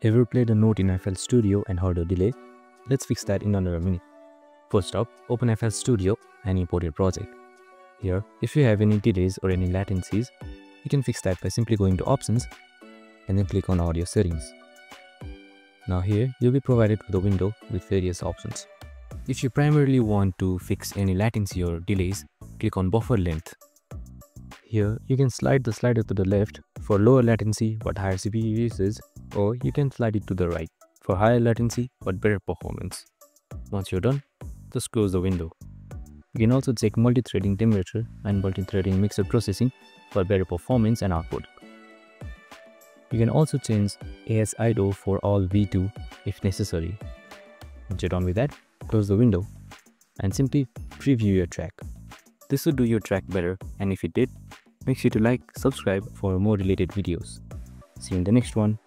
Ever played a note in FL Studio and heard a delay? Let's fix that in under a minute. First up, open FL Studio and import your project. Here, if you have any delays or any latencies, you can fix that by simply going to Options and then click on Audio Settings. Now here, you'll be provided with a window with various options. If you primarily want to fix any latency or delays, click on Buffer Length. Here, you can slide the slider to the left for lower latency but higher CPU usage, or you can slide it to the right for higher latency but better performance. Once you're done, just close the window. You can also check multi-threading temperature and multi-threading mixer processing for better performance and output. You can also change AS-IDO for all V2 if necessary. Once you're done with that, close the window and simply preview your track. This would do your track better, and if it did, make sure to like, subscribe for more related videos. See you in the next one.